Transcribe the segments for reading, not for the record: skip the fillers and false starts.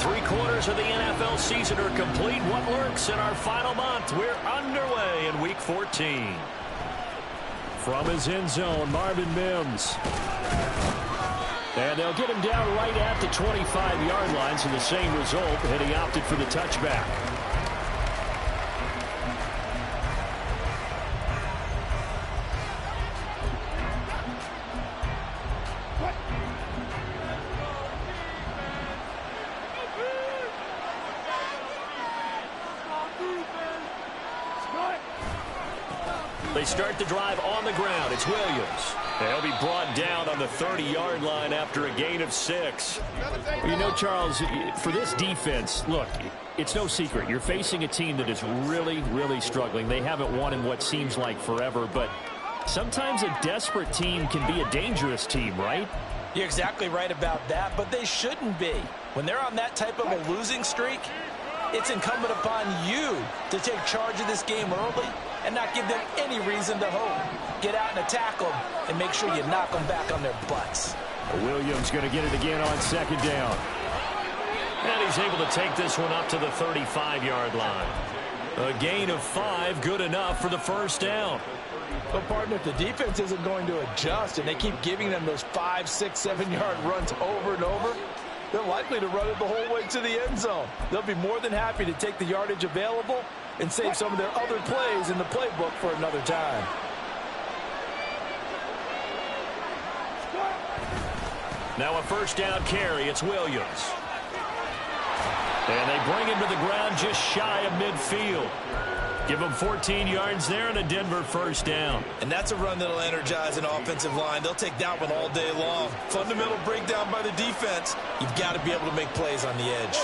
3/4 of the NFL season are complete. What lurks in our final month? We're underway in Week 14. From his end zone, Marvin Mims. And they'll get him down right at the 25-yard line, so the same result, and he opted for the touchback. They start the drive on the ground. It's Williams. They'll be brought down on the 30-yard line after a gain of 6. Well, you know, Charles, for this defense, look, it's no secret. You're facing a team that is really, really struggling. They haven't won in what seems like forever, but sometimes a desperate team can be a dangerous team, right? You're exactly right about that, but they shouldn't be. When they're on that type of a losing streak, it's incumbent upon you to take charge of this game early and not give them any reason to hope. Get out and attack them and make sure you knock them back on their butts. Williams going to get it again on second down. And he's able to take this one up to the 35-yard line. A gain of 5, good enough for the first down. But, partner, if the defense isn't going to adjust and they keep giving them those 5, 6, 7-yard runs over and over, they're likely to run it the whole way to the end zone. They'll be more than happy to take the yardage available and save some of their other plays in the playbook for another time. Now a first down carry. It's Williams. And they bring him to the ground just shy of midfield. Give him 14 yards there and a Denver first down. And that's a run that'll energize an offensive line. They'll take that one all day long. Fundamental breakdown by the defense. You've got to be able to make plays on the edge.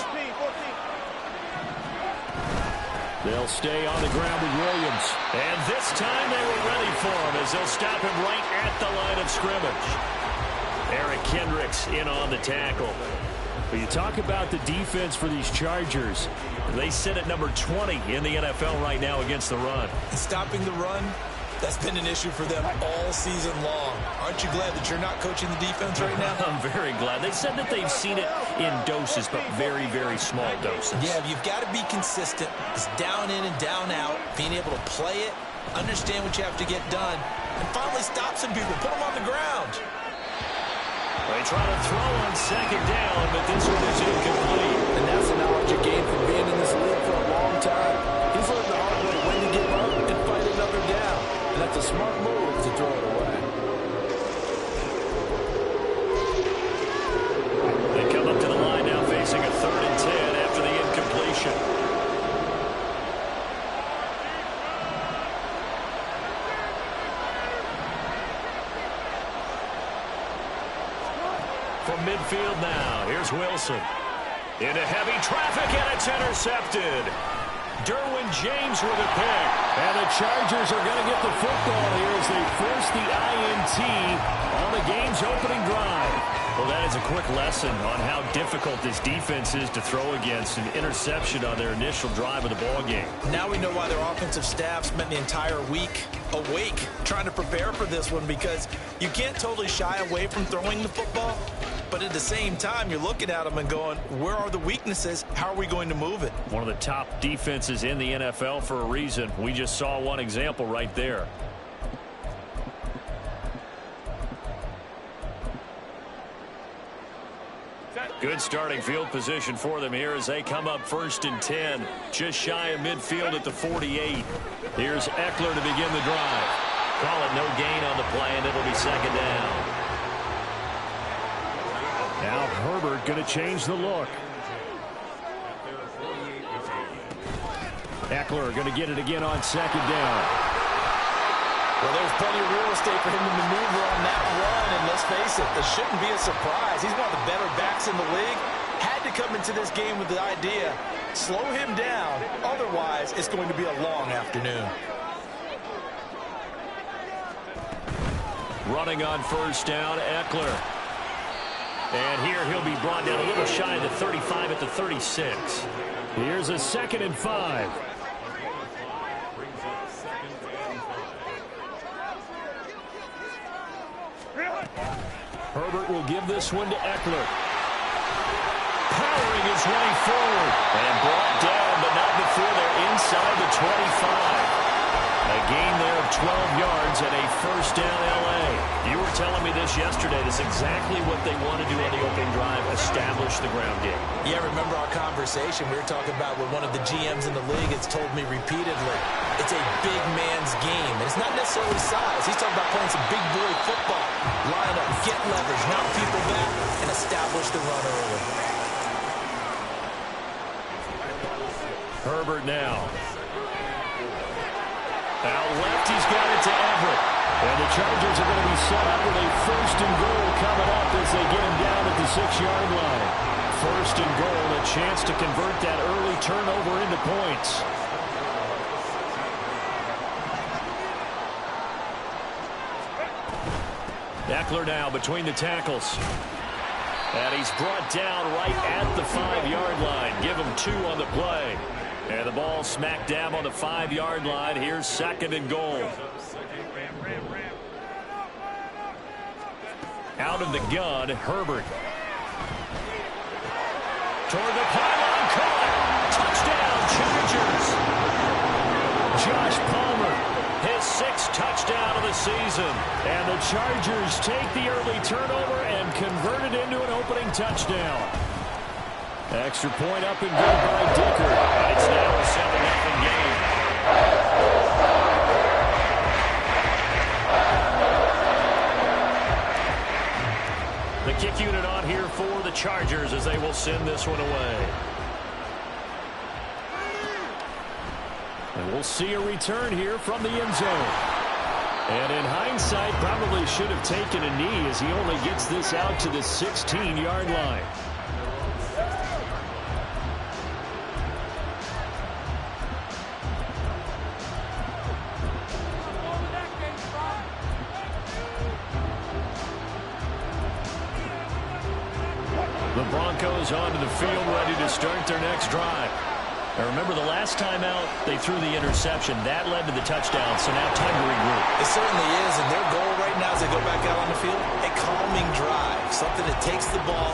They'll stay on the ground with Williams. And this time they were ready for him as they'll stop him right at the line of scrimmage. Eric Kendricks in on the tackle. But you talk about the defense for these Chargers. They sit at number 20 in the NFL right now against the run. And stopping the run, that's been an issue for them all season long. Aren't you glad that you're not coaching the defense right now? I'm very glad. They said that they've seen it in doses, but very, very small doses. Yeah, you've got to be consistent. It's down in and down out, being able to play it, understand what you have to get done, and finally stop some people, put them on the ground. They try to throw on second down, but this one is incomplete. And that's the knowledge you gain from being in this league for a long time. He's learned the hard way when to give up and fight another down. And that's a smart move to throw it away. They come up to the line now facing a 3rd and 10 after the incompletion. From midfield now, here's Wilson. Into heavy traffic, and it's intercepted. Derwin James with a pick. And the Chargers are going to get the football here as they force the INT on the game's opening drive. Well, that is a quick lesson on how difficult this defense is to throw against. An interception on their initial drive of the ball game. Now we know why their offensive staff spent the entire week awake trying to prepare for this one, because you can't totally shy away from throwing the football. But at the same time, you're looking at them and going, where are the weaknesses? How are we going to move it? One of the top defenses in the NFL for a reason. We just saw one example right there. Good starting field position for them here as they come up 1st and 10. Just shy of midfield at the 48. Here's Eckler to begin the drive. Call it no gain on the play, and it'll be second down. Now Herbert going to change the look. Eckler going to get it again on second down. Well, there's plenty of real estate for him to maneuver on that run, and let's face it, this shouldn't be a surprise. He's one of the better backs in the league. Had to come into this game with the idea, slow him down, otherwise it's going to be a long afternoon. Running on first down, Eckler. And here he'll be brought down a little shy of the 35 at the 36. Here's a 2nd and 5. Herbert will give this one to Eckler. powering his way forward. And brought down, but not before they're inside the 25. A gain there of 12 yards and a first down L.A. You were telling me this yesterday. That's exactly what they want to do on the opening drive, establish the ground game. Yeah, remember our conversation we were talking about with one of the GMs in the league. It's told me repeatedly, it's a big man's game. And it's not necessarily size. He's talking about playing some big boy football. Line up, get leverage, knock people back, and establish the run early. Herbert now. Out left, he's got it to Everett. And the Chargers are going to be set up with a first and goal coming up as they get him down at the 6-yard line. First and goal, a chance to convert that early turnover into points. Eckler now between the tackles. And he's brought down right at the 5-yard line. Give him 2 on the play. And the ball smack dab on the 5-yard line. Here's second and goal. Out of the gun, Herbert. Toward the pylon, caught. Touchdown, Chargers. Josh Palmer, his 6th touchdown of the season. And the Chargers take the early turnover and convert it into an opening touchdown. Extra point up and good by Dicker. It's now a 7-0 game. The kick unit on here for the Chargers as they will send this one away. And we'll see a return here from the end zone. And in hindsight, probably should have taken a knee as he only gets this out to the 16-yard line. The Broncos onto the field, ready to start their next drive. Now remember, the last time out, they threw the interception. That led to the touchdown, so now time to regroup. It certainly is, and their goal right now as they go back out on the field, a calming drive. Something that takes the ball,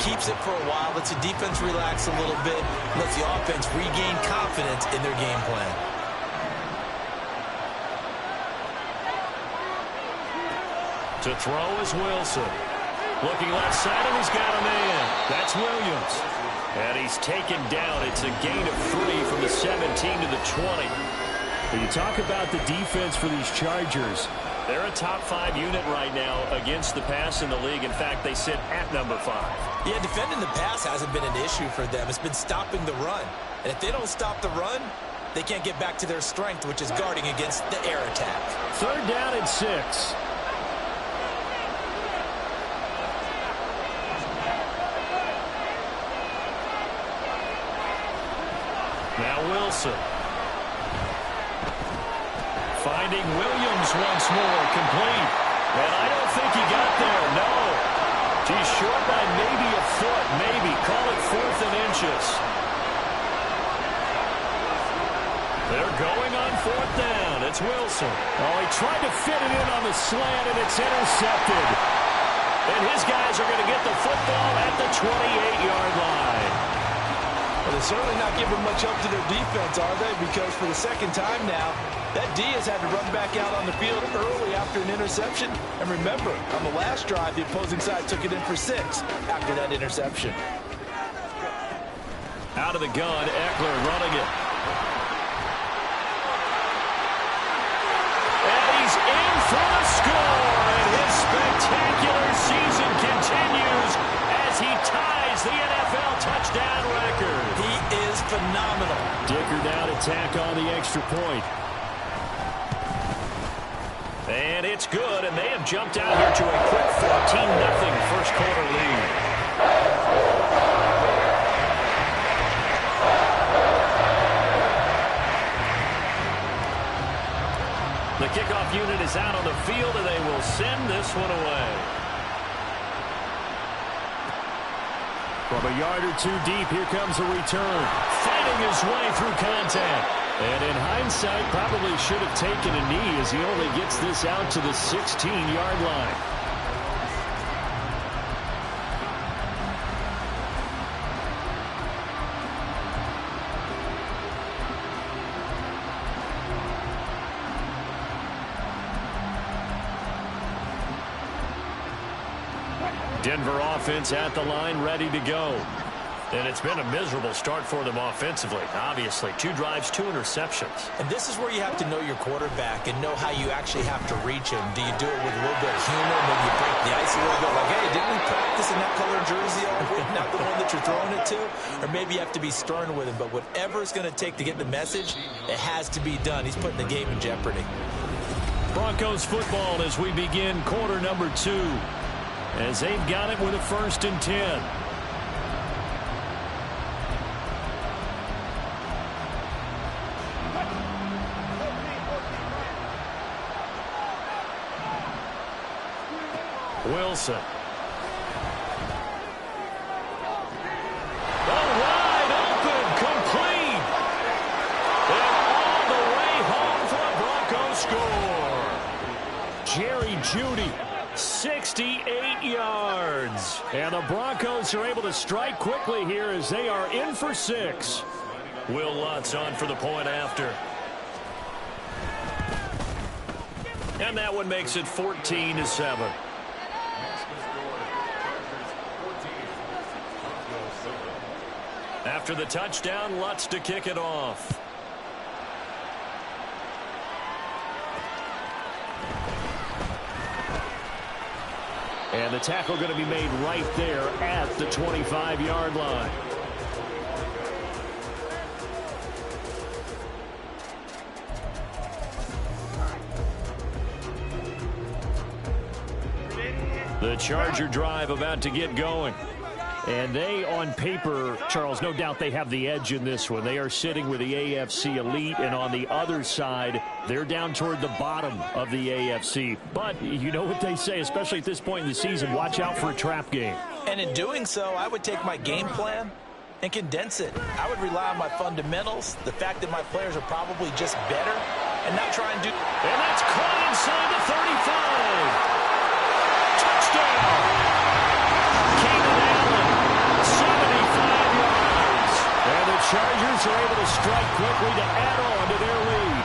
keeps it for a while, lets the defense relax a little bit, lets the offense regain confidence in their game plan. To throw is Wilson. Looking left side, and he's got a man. That's Williams. And he's taken down. It's a gain of 3 from the 17 to the 20. When you talk about the defense for these Chargers, they're a top 5 unit right now against the pass in the league. In fact, they sit at number 5. Yeah, defending the pass hasn't been an issue for them. It's been stopping the run. And if they don't stop the run, they can't get back to their strength, which is guarding against the air attack. 3rd down and 6. Now Wilson. Finding Williams once more, complete. And I don't think he got there, no. He's short by maybe a foot, maybe. Call it 4th and inches. They're going on 4th down. It's Wilson. Oh, he tried to fit it in on the slant, and it's intercepted. And his guys are going to get the football at the 28-yard line. Well, they're certainly not giving much help to their defense, are they? Because for the 2nd time now, that D has had to run back out on the field early after an interception. And remember, on the last drive, the opposing side took it in for 6 after that interception. Out of the gun, Eckler running it. And he's in for the score. And his spectacular season continues as he ties the NFL touchdown record. He is phenomenal. Dicker down to tack on the extra point. And it's good, and they have jumped out here to a quick 14-0 first quarter lead. The kickoff unit is out on the field, and they will send this one away. From a yard or 2 deep, here comes a return. Fighting his way through contact. And in hindsight, probably should have taken a knee as he only gets this out to the 16-yard line. Denver offense at the line, ready to go. And it's been a miserable start for them offensively. Obviously, 2 drives, 2 interceptions. And this is where you have to know your quarterback and know how you actually have to reach him. Do you do it with a little bit of humor? Maybe you break the ice a little bit, like, hey, didn't we practice in that color jersey all week? Not the one that you're throwing it to? Or maybe you have to be stern with him. But whatever it's going to take to get the message, it has to be done. He's putting the game in jeopardy. Broncos football as we begin quarter number 2. As they've got it with a 1st and 10. Wilson. Oh, wide open, complete. And all the way home for a Broncos score. Jerry Jeudy, 68 yards. And the Broncos are able to strike quickly here as they are in for 6. Will Lutz on for the point after. And that one makes it 14-7. After the touchdown, Lutz to kick it off. And the tackle going to be made right there at the 25-yard line. The Charger drive about to get going. And they, on paper, Charles, no doubt they have the edge in this one. They are sitting with the AFC elite, and on the other side, they're down toward the bottom of the AFC. But you know what they say, especially at this point in the season, watch out for a trap game. And in doing so, I would take my game plan and condense it. I would rely on my fundamentals, the fact that my players are probably just better, and not try and do... And that's caught inside the 35. Touchdown! Chargers are able to strike quickly to add on to their lead.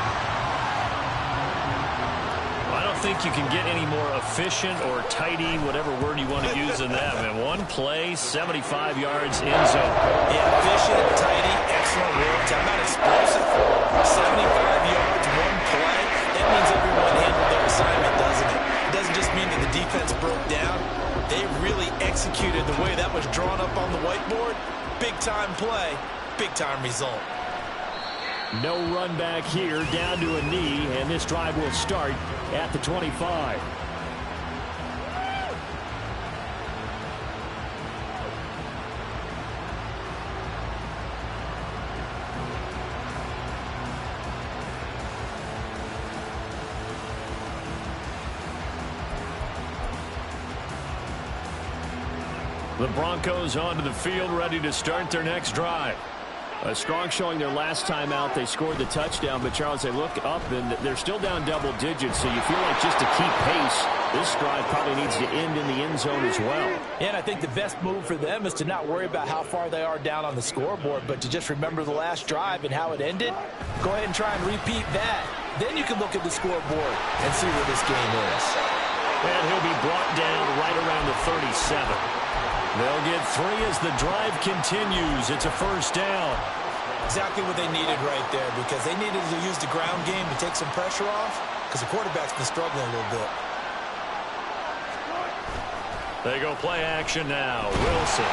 I don't think you can get any more efficient or tidy, whatever word you want to use in that. Man, one play, 75 yards in zone. Yeah, efficient, tidy, excellent work. How about explosive? 75 yards, one play. That means everyone handled their assignment, doesn't it? It doesn't just mean that the defense broke down. They really executed the way that was drawn up on the whiteboard. Big-time play. Big-time result. No run back here, down to a knee, and this drive will start at the 25. The Broncos onto the field, ready to start their next drive. A strong showing their last time out. They scored the touchdown, but Charles, they look up and they're still down double digits, so you feel like just to keep pace, this drive probably needs to end in the end zone as well. And I think the best move for them is to not worry about how far they are down on the scoreboard, but to just remember the last drive and how it ended. Go ahead and try and repeat that. Then you can look at the scoreboard and see where this game is. And he'll be brought down right around the 37. They'll get 3 as the drive continues. It's a first down. Exactly what they needed right there, because they needed to use the ground game to take some pressure off, because the quarterback's been struggling a little bit. They go play action now. Wilson.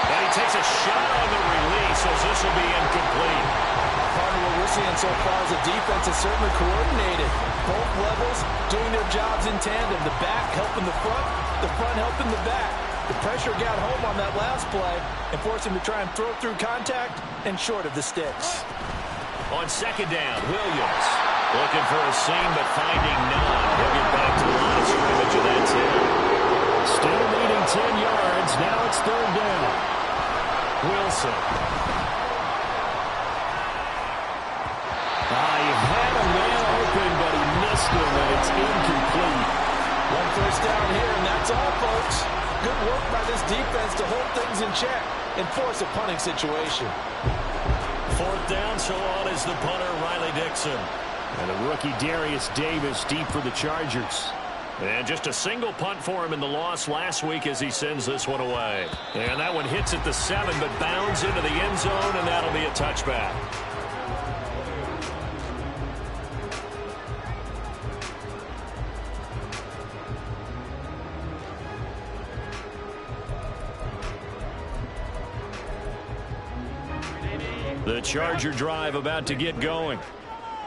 And he takes a shot on the release as this will be incomplete. Part of what we're seeing so far is the defense is certainly coordinated. Both levels doing their jobs in tandem. The back helping the front helping the back. The pressure got home on that last play and forced him to try and throw through contact and short of the sticks. On second down, Williams looking for a seam but finding none. He'll get back to the line of scrimmage, and that's it. Still needing 10 yards. Now it's third down. Wilson. He had a man open, but he missed him, and it's incomplete. One first down here, and that's all, folks. Good work by this defense to hold things in check and force a punting situation. Fourth down, so on is the punter, Riley Dixon. And the rookie Darius Davis deep for the Chargers. And just a single punt for him in the loss last week as he sends this one away. And that one hits at the 7, but bounds into the end zone, and that'll be a touchback. The Charger drive about to get going.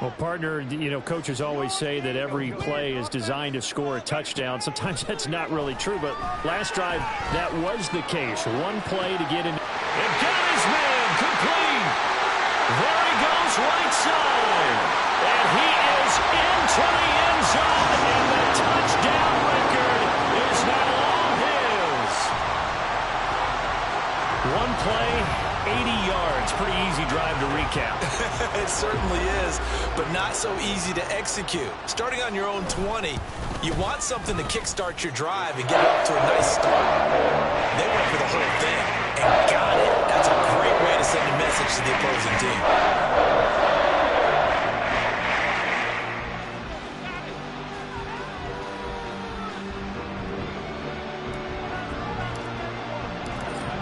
Well, partner, you know, coaches always say that every play is designed to score a touchdown. Sometimes that's not really true, but last drive, that was the case. One play to get in. And got his man complete. There he goes right side. And he is into the end zone, and the touchdown record is now all his. One play, 80 yards. Pretty easy drive to recap. It certainly is, but not so easy to execute. Starting on your own 20, you want something to kickstart your drive and get it up to a nice start. They went for the whole thing and got it. That's a great way to send a message to the opposing team.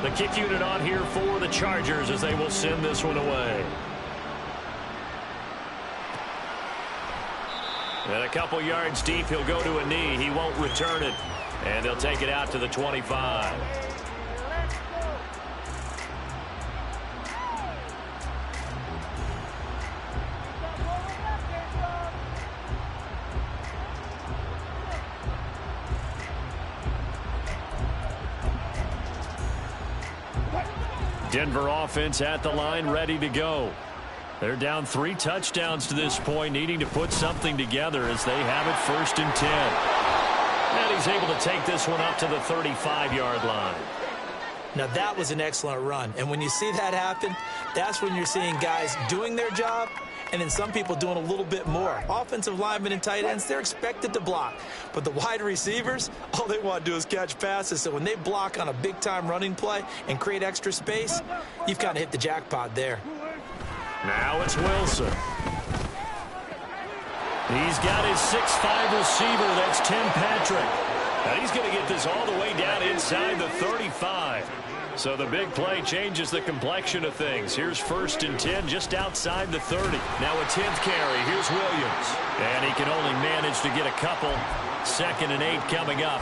The kick unit on here for the Chargers as they will send this one away. And a couple yards deep, he'll go to a knee. He won't return it. And they'll take it out to the 25. Denver offense at the line, ready to go. They're down 3 touchdowns to this point, needing to put something together as they have it 1st and 10. And he's able to take this one up to the 35-yard line. Now, that was an excellent run. And when you see that happen, that's when you're seeing guys doing their job and then some people doing a little bit more. Offensive linemen and tight ends, they're expected to block. But the wide receivers, all they want to do is catch passes. So when they block on a big-time running play and create extra space, you've kind of hit the jackpot there. Now it's Wilson. He's got his 6'5 receiver. That's Tim Patrick. Now he's going to get this all the way down inside the 35. So the big play changes the complexion of things. Here's 1st and 10 just outside the 30. Now a 10th carry. Here's Williams. And he can only manage to get a couple. 2nd and 8 coming up.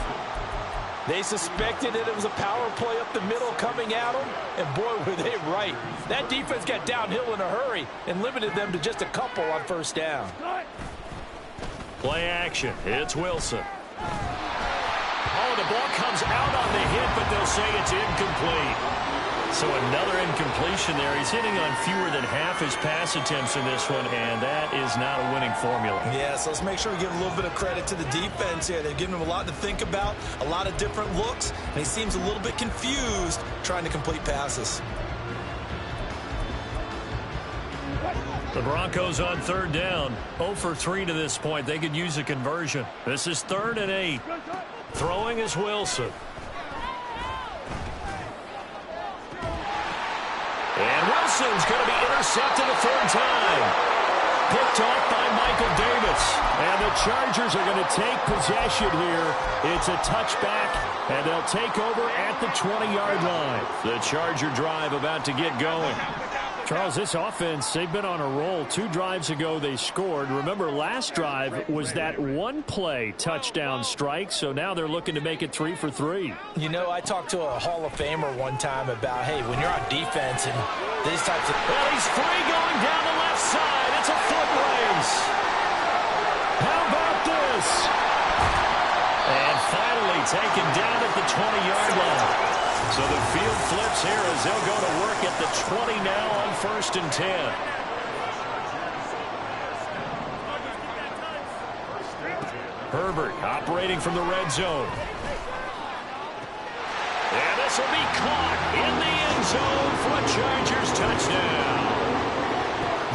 They suspected that it was a power play up the middle coming at them, and boy, were they right. That defense got downhill in a hurry and limited them to just a couple on 1st down. Play action. It's Wilson. Oh, the ball comes out on the hit, but they'll say it's incomplete. So another incompletion there. He's hitting on fewer than half his pass attempts in this one, and that is not a winning formula. Yeah, so let's make sure we give a little bit of credit to the defense here. They've given him a lot to think about, a lot of different looks, and he seems a little bit confused trying to complete passes. The Broncos on 3rd down. 0 for 3 to this point. They could use a conversion. This is 3rd and 8. Throwing is Wilson. And Wilson's going to be intercepted a 3rd time. Picked off by Michael Davis. And the Chargers are going to take possession here. It's a touchback, and they'll take over at the 20-yard line. The Charger drive about to get going. Charles, this offense, they've been on a roll. 2 drives ago, they scored. Remember, last drive was that one-play touchdown strike, so now they're looking to make it 3 for 3. You know, I talked to a Hall of Famer one time about, hey, when you're on defense and these types of... Well, he's free going down the left side. It's a foot race. How about this? And finally taken down at the 20-yard line. So the field flips here as they'll go to work at the 20 now on 1st and 10. Herbert operating from the red zone. And this will be caught in the end zone for a Chargers touchdown.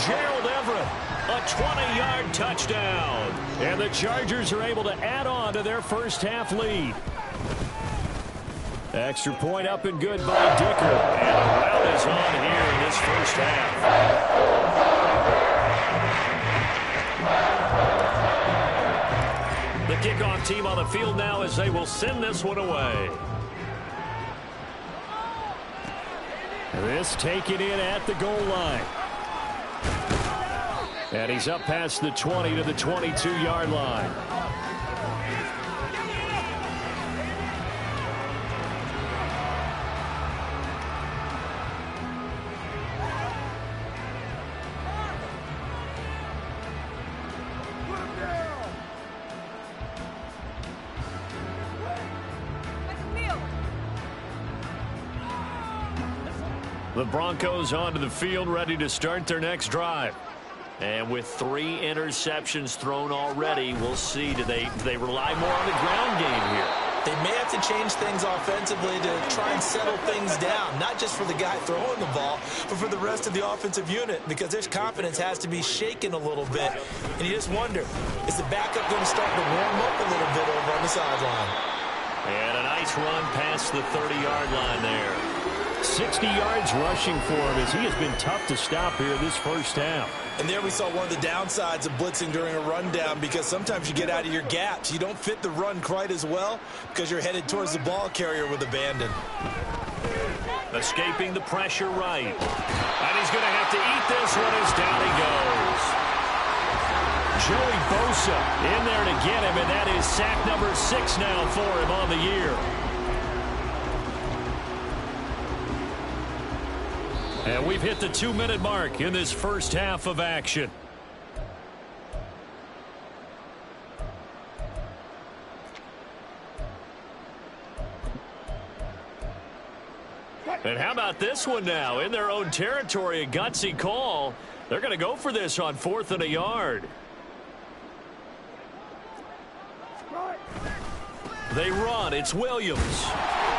Gerald Everett, a 20-yard touchdown. And the Chargers are able to add on to their first half lead. Extra point up and good by Dicker. And a rout is on here in this first half. The kickoff team on the field now as they will send this one away. This taken in at the goal line. And he's up past the 20 to the 22-yard line. The Broncos onto the field, ready to start their next drive. And with 3 interceptions thrown already, we'll see. Do they rely more on the ground game here? They may have to change things offensively to try and settle things down, not just for the guy throwing the ball, but for the rest of the offensive unit, because their confidence has to be shaken a little bit. And you just wonder, is the backup going to start to warm up a little bit over on the sideline? And a nice run past the 30-yard line there. 60 yards rushing for him as he has been tough to stop here this first half. And there we saw one of the downsides of blitzing during a rundown, because sometimes you get out of your gaps. You don't fit the run quite as well because you're headed towards the ball carrier with abandon. Escaping the pressure right. And he's going to have to eat this one as down he goes. Joey Bosa in there to get him, and that is sack number 6 now for him on the year. And we've hit the 2-minute mark in this first half of action. And how about this one now? In their own territory, a gutsy call. They're going to go for this on 4th and a yard. They run. It's Williams.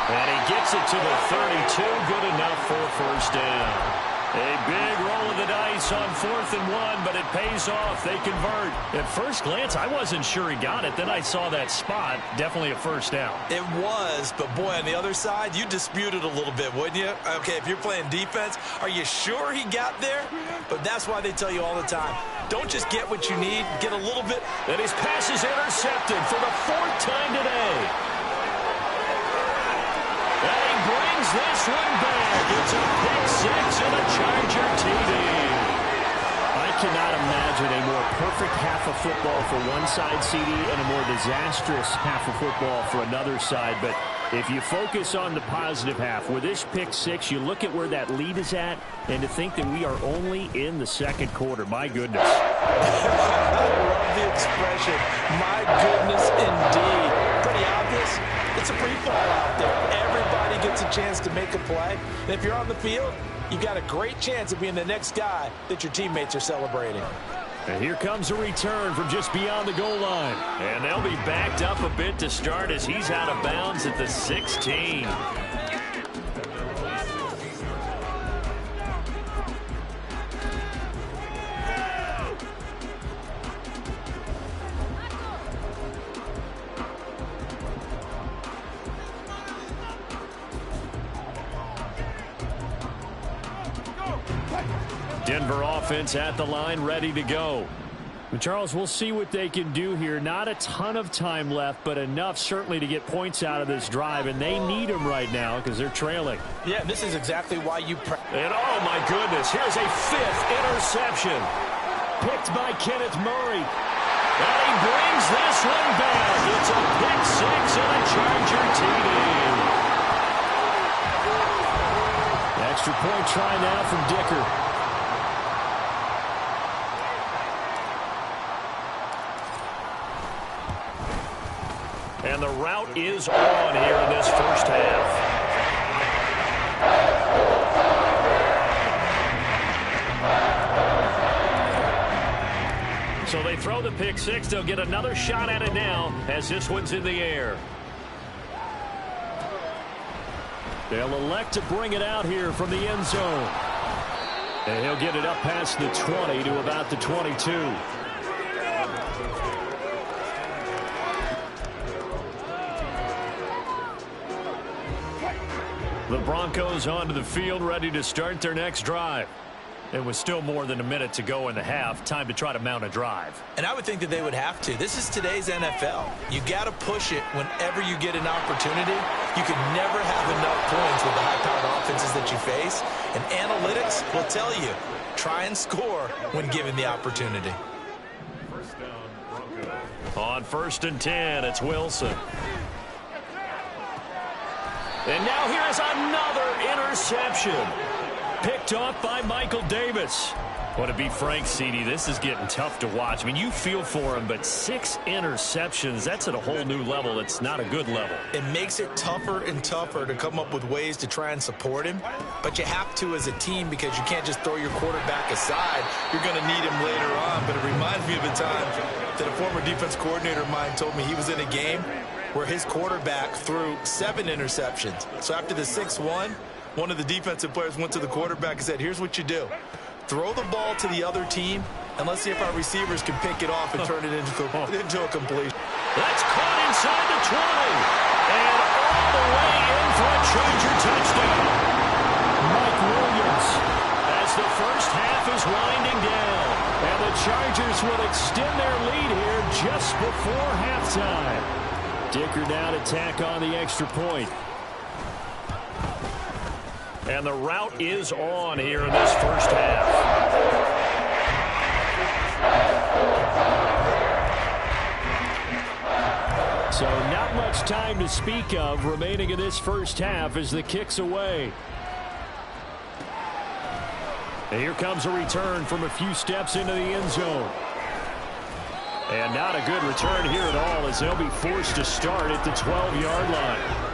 And he gets it to the 32. Good enough for first down. A big roll of the dice on 4th and 1, but it pays off. They convert. At first glance, I wasn't sure he got it. Then I saw that spot. Definitely a first down. It was, but boy, on the other side, you dispute it a little bit, wouldn't you? Okay, if you're playing defense, are you sure he got there? But that's why they tell you all the time, don't just get what you need, get a little bit. And his pass is intercepted for the 4th time today. And he brings this one back. It's a pick 6 and a Charger TD. I cannot imagine a more perfect half of football for one side, CD, and a more disastrous half of football for another side. But if you focus on the positive half, with this pick 6, you look at where that lead is at, and to think that we are only in the second quarter. My goodness. I love the expression. My goodness, indeed. Pretty obvious. It's a free fall out there. Everybody gets a chance to make a play. And if you're on the field, you've got a great chance of being the next guy that your teammates are celebrating. And here comes a return from just beyond the goal line. And they'll be backed up a bit to start as he's out of bounds at the 16. Denver offense at the line, ready to go. And Charles, we'll see what they can do here. Not a ton of time left, but enough certainly to get points out of this drive, and they need them right now because they're trailing. Yeah, this is exactly why you... And oh my goodness, here's a 5th interception. Picked by Kenneth Murray. And he brings this one back. It's a pick 6 and a Charger TD. Extra point try now from Dicker. And the route is on here in this first half. So they throw the pick 6. They'll get another shot at it now as this one's in the air. They'll elect to bring it out here from the end zone. And he'll get it up past the 20 to about the 22. The Broncos onto the field, ready to start their next drive. And with still more than a minute to go in the half, time to try to mount a drive. And I would think that they would have to. This is today's NFL. You got to push it whenever you get an opportunity. You can never have enough points with the high-powered offenses that you face. And analytics will tell you, try and score when given the opportunity. On 1st and 10, it's Wilson. And now here's another interception. Picked off by Michael Davis. Well, to be frank, CD, this is getting tough to watch. I mean, you feel for him, but 6 interceptions, that's at a whole new level. It's not a good level. It makes it tougher and tougher to come up with ways to try and support him. But you have to as a team because you can't just throw your quarterback aside. You're going to need him later on. But it reminds me of a time that a former defense coordinator of mine told me he was in a game where his quarterback threw 7 interceptions. So after the 6-1, one of the defensive players went to the quarterback and said, here's what you do. Throw the ball to the other team, and let's see if our receivers can pick it off and turn it into a completion. That's caught inside the 20. And all the way in for a Charger touchdown. Mike Williams. As the first half is winding down. And the Chargers will extend their lead here just before halftime. Dicker now to tack on the extra point. And the route is on here in this first half. So not much time to speak of remaining in this first half as the kick's away. And here comes a return from a few steps into the end zone. And not a good return here at all as they'll be forced to start at the 12-yard line.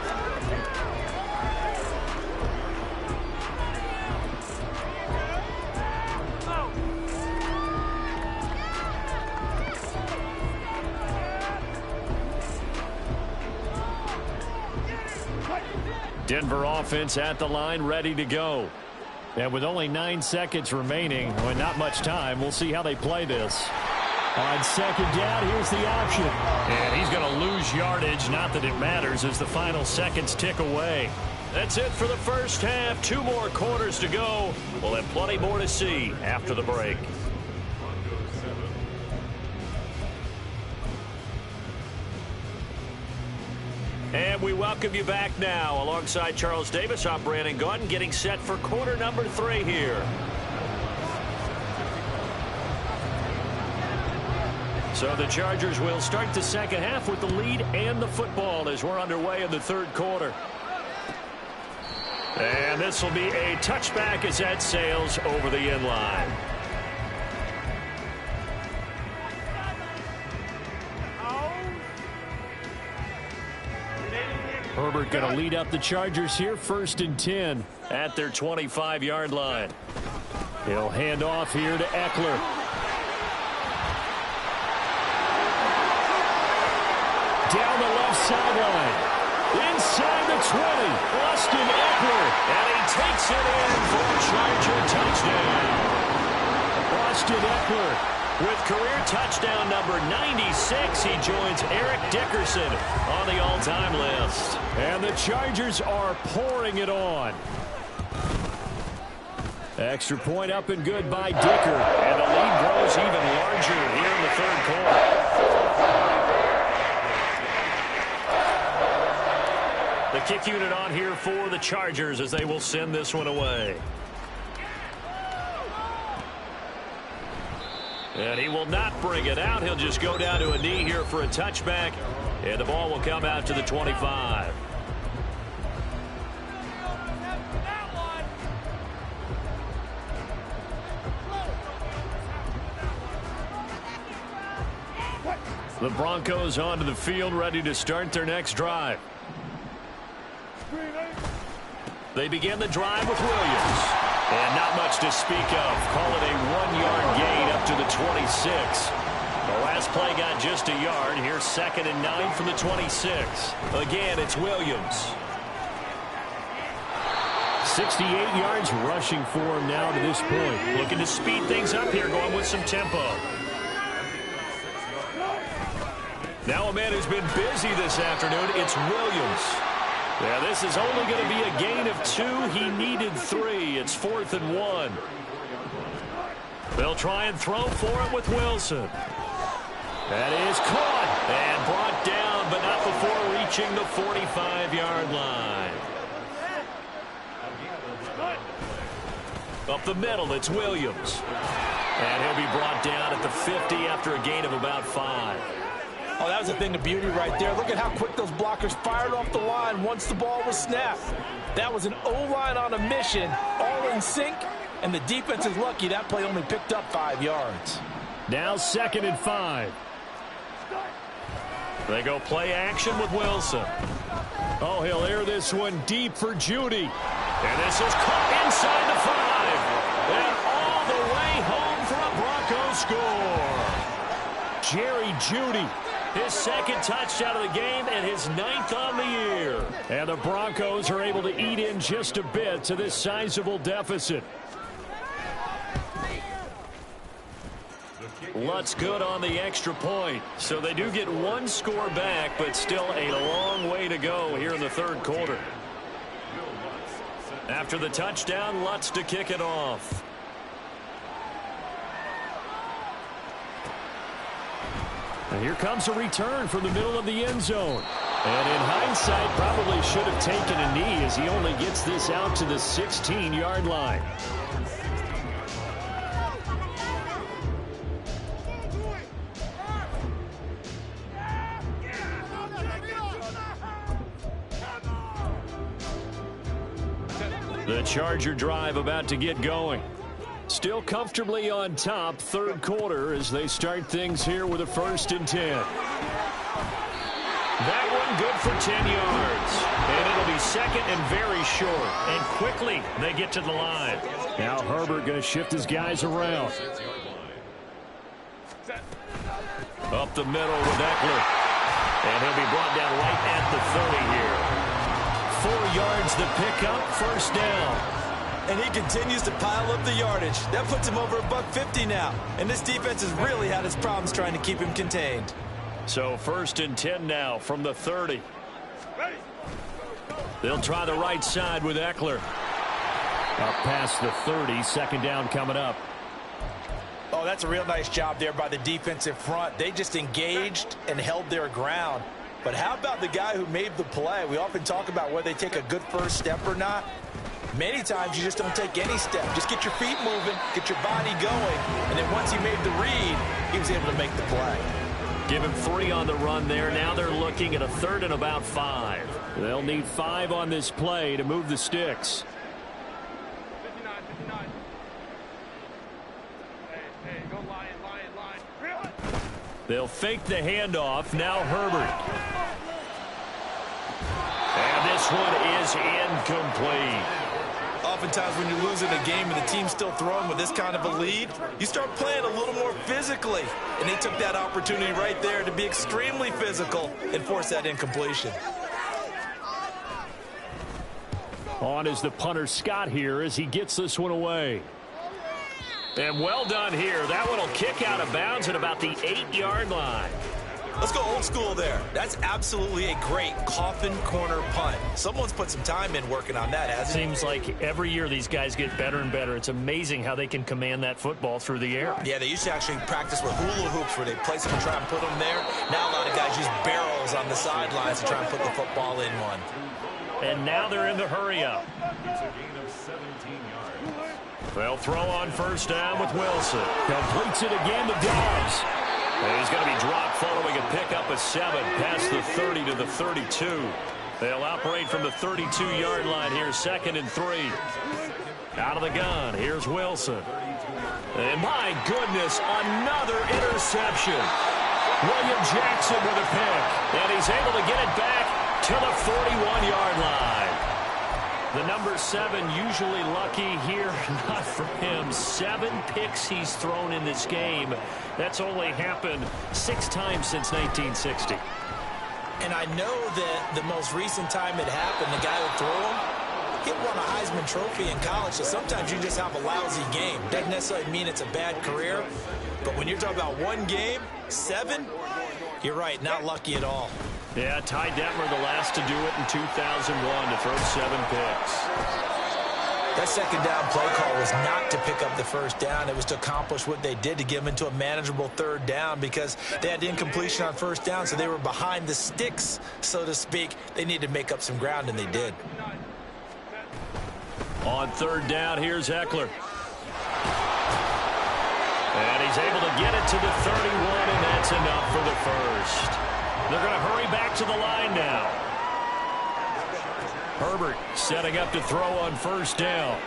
Denver offense at the line, ready to go. And with only 9 seconds remaining, well, not much time, we'll see how they play this. On second down, here's the option. And he's going to lose yardage, not that it matters, as the final seconds tick away. That's it for the first half. 2 more quarters to go. We'll have plenty more to see after the break. And we welcome you back now. Alongside Charles Davis, I'm Brandon Gaudin, getting set for quarter number 3 here. So the Chargers will start the second half with the lead and the football as we're underway in the third quarter. And this will be a touchback as that sails over the end line. Herbert going to lead up the Chargers here, 1st and 10. At their 25-yard line. He'll hand off here to Eckler. Down the left sideline. Inside the 20. Austin Eckler. And he takes it in for a Charger touchdown. Austin Eckler. With career touchdown number 96, he joins Eric Dickerson on the all-time list. And the Chargers are pouring it on. Extra point up and good by Dicker. And the lead grows even larger here in the third quarter. The kick unit on here for the Chargers as they will send this one away. And he will not bring it out. He'll just go down to a knee here for a touchback. And the ball will come out to the 25. The Broncos onto the field, ready to start their next drive. They begin the drive with Williams. And not much to speak of. Call it a 1-yard gain up to the 26. The last play got just a yard. Here's 2nd and 9 from the 26. Again, it's Williams. 68 yards rushing for him now to this point. Looking to speed things up here, going with some tempo. Now a man who's been busy this afternoon, it's Williams. Yeah, this is only going to be a gain of 2. He needed 3. It's 4th and 1. They'll try and throw for it with Wilson. That is caught and brought down, but not before reaching the 45-yard line. Up the middle, it's Williams. And he'll be brought down at the 50 after a gain of about 5. Oh, that was a thing of beauty right there. Look at how quick those blockers fired off the line once the ball was snapped. That was an O-line on a mission, all in sync, and the defense is lucky that play only picked up 5 yards. Now 2nd and 5. They go play action with Wilson. Oh, he'll air this one deep for Jeudy. And this is caught inside the 5. And all the way home for a Broncos score. Jerry Jeudy. His 2nd touchdown of the game and his 9th on the year. And the Broncos are able to eat in just a bit to this sizable deficit. Lutz good on the extra point. So they do get 1 score back, but still a long way to go here in the 3rd quarter. After the touchdown, Lutz to kick it off. And here comes a return from the middle of the end zone. And in hindsight, probably should have taken a knee as he only gets this out to the 16-yard line. The Charger drive about to get going. Still comfortably on top, 3rd quarter as they start things here with a 1st and 10. That one good for 10 yards. And it'll be 2nd and very short. And quickly they get to the line. Now Herbert going to shift his guys around. Up the middle with Eckler. And he'll be brought down right at the 30 here. 4 yards the pickup, 1st down. And he continues to pile up the yardage. That puts him over $150 now. And this defense has really had its problems trying to keep him contained. So 1st and 10 now from the 30. They'll try the right side with Eckler. Up past the 30, 2nd down coming up. Oh, that's a real nice job there by the defensive front. They just engaged and held their ground. But how about the guy who made the play? We often talk about whether they take a good first step or not. Many times you just don't take any step. Just get your feet moving, get your body going, and then once he made the read, he was able to make the play. Give him 3 on the run there. Now they're looking at a 3rd and about 5. They'll need 5 on this play to move the sticks. 59. Hey, go line. They'll fake the handoff. Now Herbert. And this one is incomplete. Oftentimes when you're losing a game and the team's still throwing with this kind of a lead, you start playing a little more physically. And they took that opportunity right there to be extremely physical and force that incompletion. On is the punter Scott here as he gets this one away. And well done here. That one will kick out of bounds at about the 8-yard line. Let's go old school there. That's absolutely a great coffin corner punt. Someone's put some time in working on that, hasn't it? Seems like every year these guys get better and better. It's amazing how they can command that football through the air. Yeah, they used to actually practice with hula hoops where they place them and try and put them there. Now a lot of guys use barrels on the sidelines to try and put the football in one. And now they're in the hurry-up. They'll throw on 1st down with Wilson. Completes it again to Dobbs. And he's going to be dropped following a pickup of 7 past the 30 to the 32. They'll operate from the 32-yard line here, 2nd and 3. Out of the gun, here's Wilson. And my goodness, another interception. William Jackson with a pick. And he's able to get it back to the 41-yard line. The number 7 usually lucky here, not for him. 7 picks he's thrown in this game. That's only happened 6 times since 1960. And I know that the most recent time it happened, the guy who threw him, he won a Heisman Trophy in college, so sometimes you just have a lousy game. Doesn't necessarily mean it's a bad career, but when you're talking about one game, 7, you're right, not lucky at all. Yeah, Ty Detmer the last to do it in 2001 to throw 7 picks. That second down play call was not to pick up the first down. It was to accomplish what they did, to get them into a manageable third down, because they had incompletion on first down, so they were behind the sticks, so to speak. They needed to make up some ground, and they did. On third down, here's Eckler. And he's able to get it to the 31, and that's enough for the first. They're going to hurry back to the line now. Herbert setting up to throw on first down.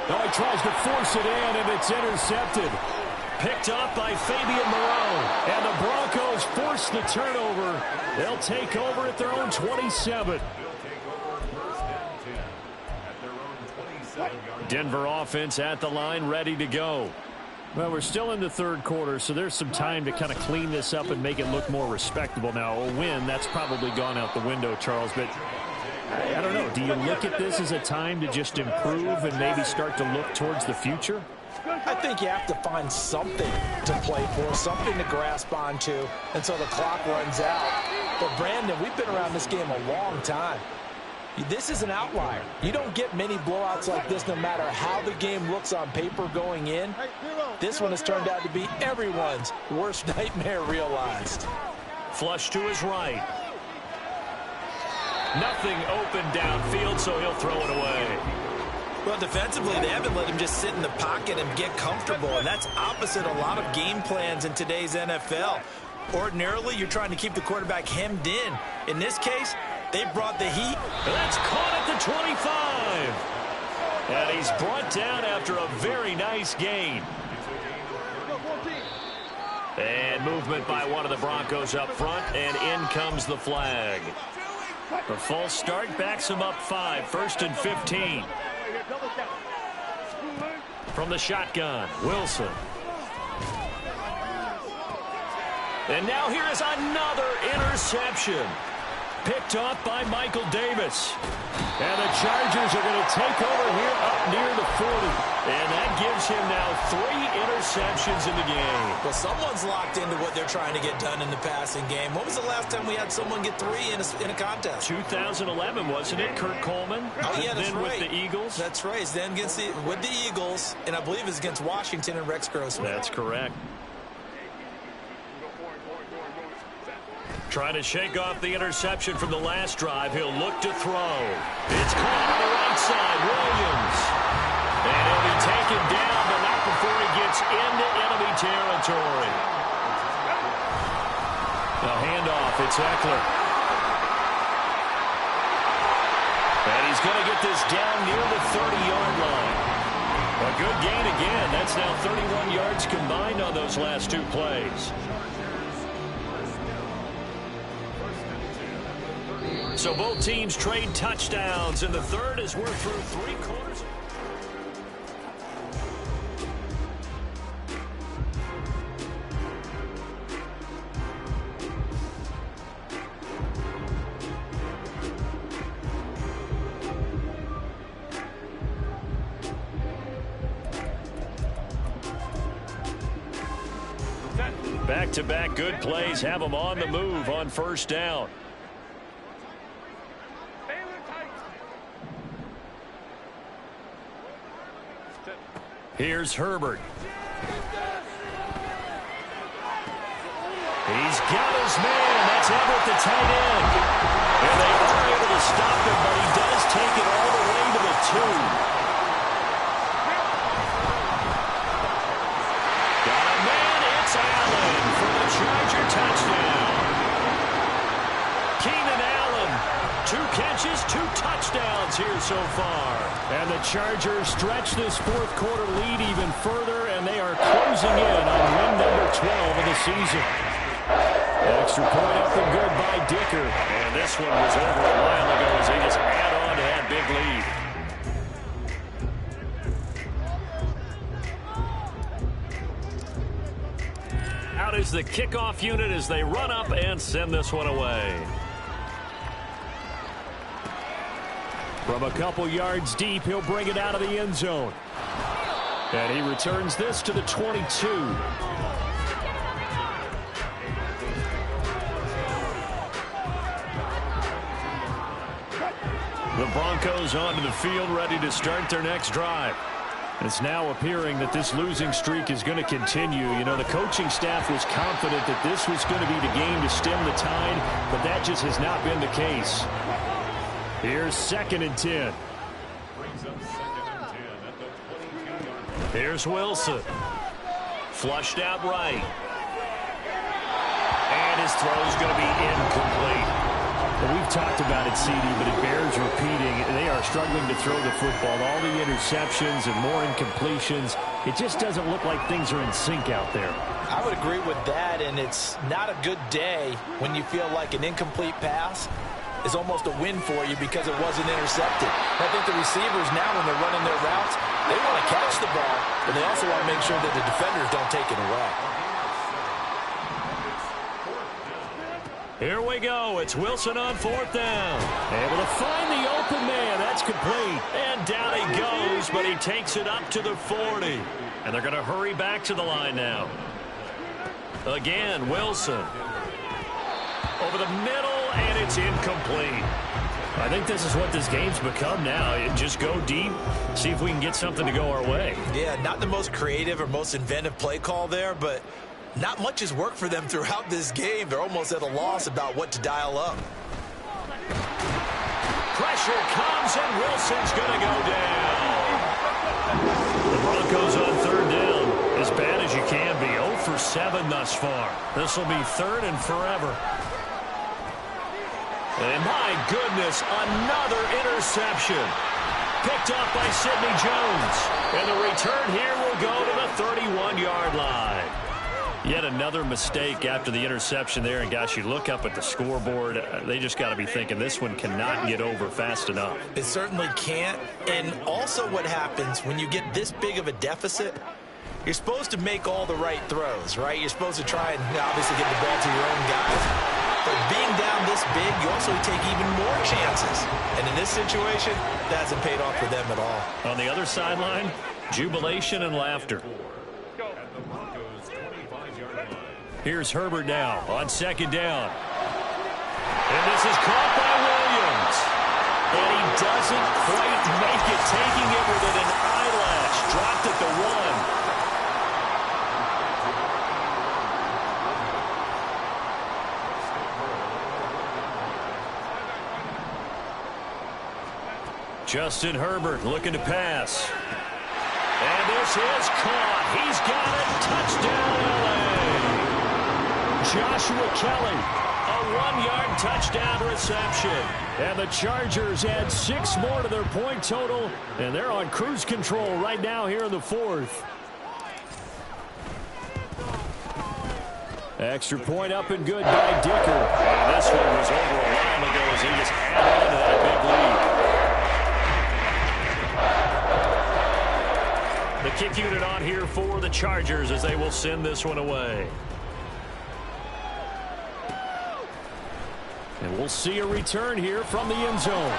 Now he tries to force it in, and it's intercepted. Picked up by Fabian Moreau. And the Broncos force the turnover. They'll take over at their own 27. Denver offense at the line, ready to go. Well, we're still in the third quarter, so there's some time to kind of clean this up and make it look more respectable. Now, a win, that's probably gone out the window, Charles, but I don't know. Do you look at this as a time to just improve and maybe start to look towards the future? I think you have to find something to play for, something to grasp onto until the clock runs out. But, Brandon, we've been around this game a long time. This is an outlier. You don't get many blowouts like this no matter how the game looks on paper going in. This one has turned out to be everyone's worst nightmare realized. Flush to his right. Nothing open downfield, so he'll throw it away. Well, defensively, they haven't let him just sit in the pocket and get comfortable, and that's opposite a lot of game plans in today's NFL. Ordinarily, you're trying to keep the quarterback hemmed in. In this case, they brought the heat. That's caught at the 25. And he's brought down after a very nice gain. And movement by one of the Broncos up front, and in comes the flag. The false start backs him up 5, 1st and 15. From the shotgun, Wilson. And now here is another interception. Picked off by Michael Davis. And the Chargers are going to take over here up near the 40. And that gives him now 3 interceptions in the game. Well, someone's locked into what they're trying to get done in the passing game. When was the last time we had someone get 3 in a contest? 2011, wasn't it? Kurt Coleman. Oh, yeah, that's then right. with the Eagles. That's right. Then with the Eagles, and I believe it's against Washington and Rex Grossman. That's correct. Trying to shake off the interception from the last drive. He'll look to throw. It's caught on the right side. Williams. And he'll be taken down, but not before he gets into enemy territory. The handoff. It's Eckler. And he's going to get this down near the 30-yard line. A good gain again. That's now 31 yards combined on those last 2 plays. So both teams trade touchdowns in the third as we're through 3 quarters. Back-to-back good plays have them on the move on first down. Here's Herbert. He's got his man. That's Everett, the tight end. And they are able to stop him, but he does take it all the way to the 2. Got a man. It's Allen for the Charger touchdown. Keenan Allen, 2 catches, 2 touchdowns here so far. And the Chargers stretch this fourth quarter lead even further, and they are closing in on win number 12 of the season. Extra point up and good by Dicker. And this one was over a while ago as they just add on to that big lead. Out is the kickoff unit as they run up and send this one away. From a couple yards deep, he'll bring it out of the end zone. And he returns this to the 22. The Broncos onto the field, ready to start their next drive. It's now appearing that this losing streak is going to continue. You know, the coaching staff was confident that this was going to be the game to stem the tide, but that just has not been the case. Here's 2nd and 10. Here's Wilson. Flushed out right. And his throw's going to be incomplete. Well, we've talked about it, CD, but it bears repeating. They are struggling to throw the football. All the interceptions and more incompletions. It just doesn't look like things are in sync out there. I would agree with that, and it's not a good day when you feel like an incomplete pass is almost a win for you because it wasn't intercepted. I think the receivers now, when they're running their routes, they want to catch the ball, but they also want to make sure that the defenders don't take it away. Here we go. It's Wilson on 4th down. Able to find the open man. That's complete. And down he goes, but he takes it up to the 40. And they're going to hurry back to the line now. Again, Wilson. Over the middle, and it's incomplete. I think this is what this game's become now. Just go deep, see if we can get something to go our way. Yeah, not the most creative or most inventive play call there, but not much has worked for them throughout this game. They're almost at a loss about what to dial up. Pressure comes, and Wilson's going to go down. The Broncos on 3rd down. As bad as you can be. 0 for 7 thus far. This will be 3rd and forever. And my goodness, another interception. Picked off by Sidney Jones. And the return here will go to the 31-yard line. Yet another mistake after the interception there. And, gosh, you look up at the scoreboard. They just got to be thinking this one cannot get over fast enough. It certainly can't. And also what happens when you get this big of a deficit, you're supposed to make all the right throws, right? You're supposed to try and obviously get the ball to your own guys. But being down this big, you also take even more chances. And in this situation, that hasn't paid off for them at all. On the other sideline, jubilation and laughter. Here's Herbert now on 2nd down. And this is caught by Williams. And he doesn't quite make it, taking it within an eyelash. Dropped at the 1. Justin Herbert looking to pass. And this is caught. He's got it. Touchdown, L.A. Joshua Kelly. A 1-yard touchdown reception. And the Chargers add 6 more to their point total. And they're on cruise control right now here in the 4th. Extra point up and good by Dicker. And this one was over a while ago as he just added on to that big lead. The kick unit on here for the Chargers as they will send this one away. And we'll see a return here from the end zone.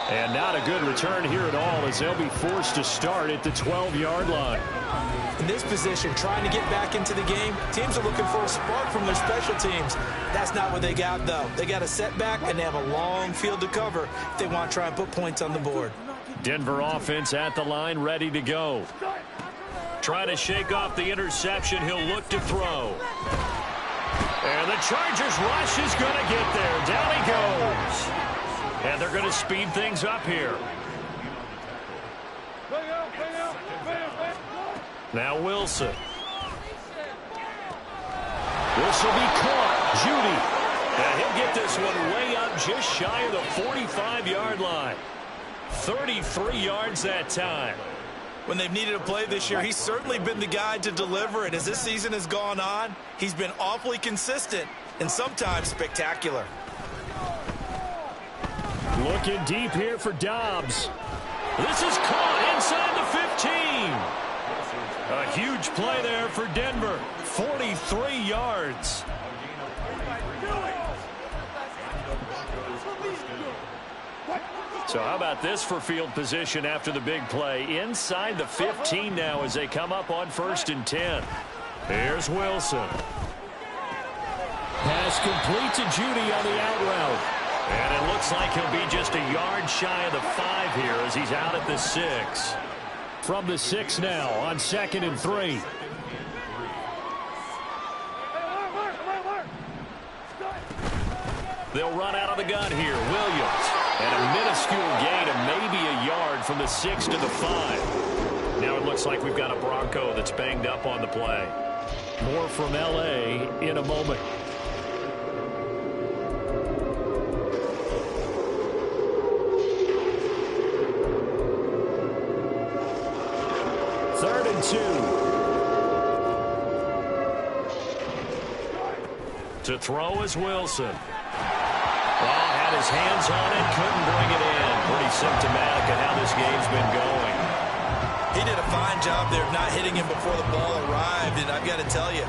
And not a good return here at all as they'll be forced to start at the 12-yard line. In this position, trying to get back into the game, teams are looking for a spark from their special teams. That's not what they got, though. They got a setback, and they have a long field to cover if they want to try and put points on the board. Denver offense at the line, ready to go. Trying to shake off the interception. He'll look to throw. And the Chargers rush is going to get there. Down he goes. And they're going to speed things up here. Now Wilson. This will be caught. Judy. And he'll get this one way up just shy of the 45-yard line. 33 yards that time. When they've needed a play this year, he's certainly been the guy to deliver. And as this season has gone on, he's been awfully consistent and sometimes spectacular. Looking deep here for Dobbs. This is caught inside the 15. A huge play there for Denver. 43 yards. So how about this for field position after the big play? Inside the 15 now as they come up on 1st and 10. Here's Wilson. Pass complete to Judy on the out route. And it looks like he'll be just a yard shy of the 5 here as he's out at the 6. From the 6 now on 2nd and 3. They'll run out of the gun here. Williams. And a minuscule gain of maybe a yard from the 6 to the 5. Now it looks like we've got a Bronco that's banged up on the play. More from L.A. in a moment. Third and 2. To throw is Wilson. Well, had his hands on it, couldn't bring it in. Pretty symptomatic of how this game's been going. He did a fine job there of not hitting him before the ball arrived, and I've got to tell you,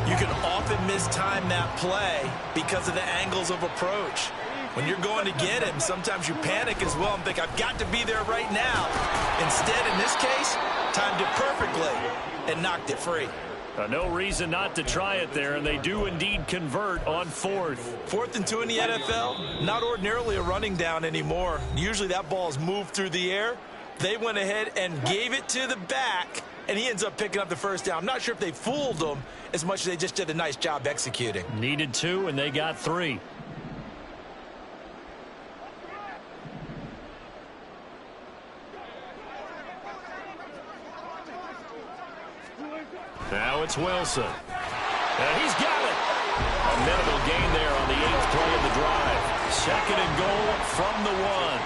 you can often mistime that play because of the angles of approach. When you're going to get him, sometimes you panic as well and think, I've got to be there right now. Instead, in this case, timed it perfectly and knocked it free. No reason not to try it there, and they do indeed convert on 4th. 4th and 2 in the NFL, not ordinarily a running down anymore. Usually that ball is moved through the air. They went ahead and gave it to the back, and he ends up picking up the first down. I'm not sure if they fooled him as much as they just did a nice job executing. Needed 2, and they got 3. Now it's Wilson. And he's got it. A minimal gain there on the 8th play of the drive. 2nd and goal from the 1.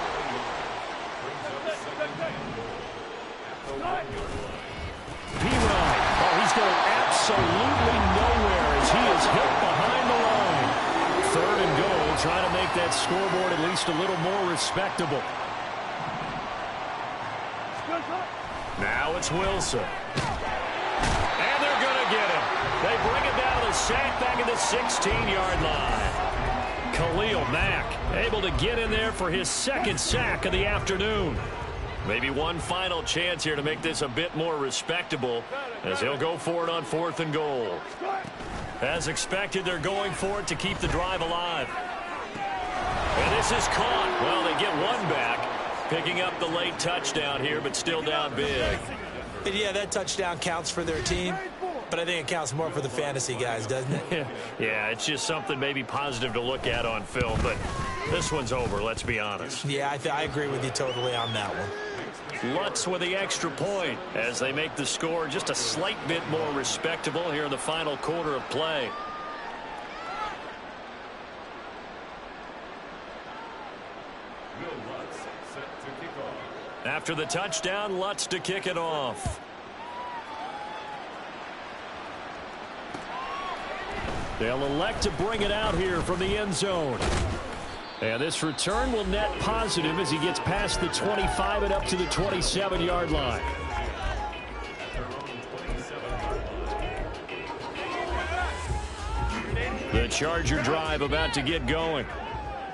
P-Ryan. Oh, he's going absolutely nowhere as he is hit behind the line. 3rd and goal, trying to make that scoreboard at least a little more respectable. Now it's Wilson. And they're going to get him. They bring him down to the sack back at the 16-yard line. Khalil Mack able to get in there for his 2nd sack of the afternoon. Maybe one final chance here to make this a bit more respectable as he'll go for it on 4th and goal. As expected, they're going for it to keep the drive alive. And this is caught. Well, they get one back, picking up the late touchdown here, but still down big. And yeah, that touchdown counts for their team, but I think it counts more for the fantasy guys, doesn't it? Yeah, it's just something maybe positive to look at on film, but this one's over, let's be honest. Yeah, I agree with you totally on that one. Lutz with the extra point as they make the score just a slight bit more respectable here in the final quarter of play. After the touchdown, Lutz to kick it off. They'll elect to bring it out here from the end zone. And this return will net positive as he gets past the 25 and up to the 27-yard line. The Charger drive about to get going.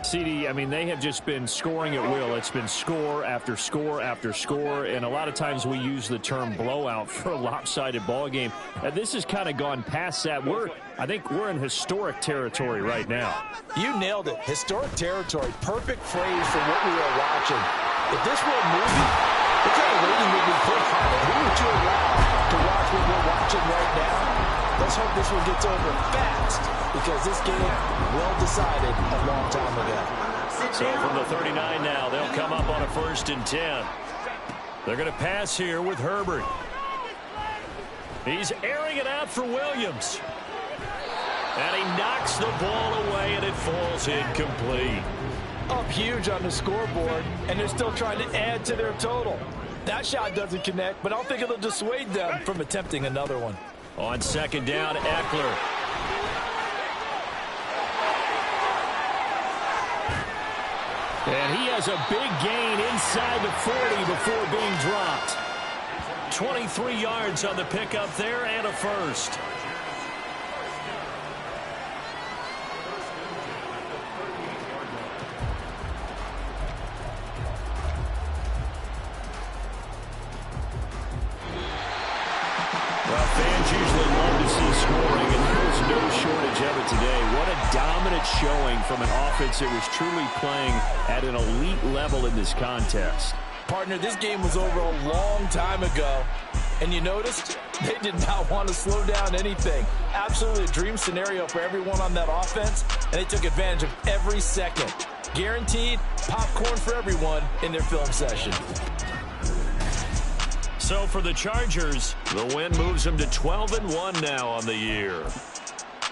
CD, I mean, they have just been scoring at will. It's been score after score after score, and a lot of times we use the term blowout for a lopsided ball game. This has kind of gone past that. I think we're in historic territory right now. You nailed it. Historic territory. Perfect phrase for what we are watching. If this were a movie, what kind of rating would we put on it? Who would you allow to watch what we're watching right now? Let's hope this one gets over fast, because this game well decided a long time ago. So from the 39 now, they'll come up on a 1st and 10. They're going to pass here with Herbert. He's airing it out for Williams. And he knocks the ball away, and it falls incomplete. Up huge on the scoreboard, and they're still trying to add to their total. That shot doesn't connect, but I don't think it'll dissuade them from attempting another one. On 2nd down, Eckler. And he has a big gain inside the 40 before being dropped. 23 yards on the pickup there and a first. Fans usually love to see scoring, and there was no shortage of it today. What a dominant showing from an offense that was truly playing at an elite level in this contest. Partner, this game was over a long time ago, and you noticed they did not want to slow down anything. Absolutely a dream scenario for everyone on that offense, and they took advantage of every second. Guaranteed popcorn for everyone in their film session. So for the Chargers, the win moves them to 12-1 now on the year.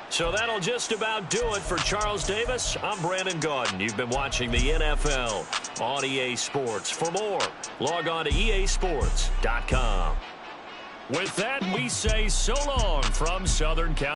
So that'll just about do it for Charles Davis. I'm Brandon Gaudin. You've been watching the NFL on EA Sports. For more, log on to easports.com. With that, we say so long from Southern California.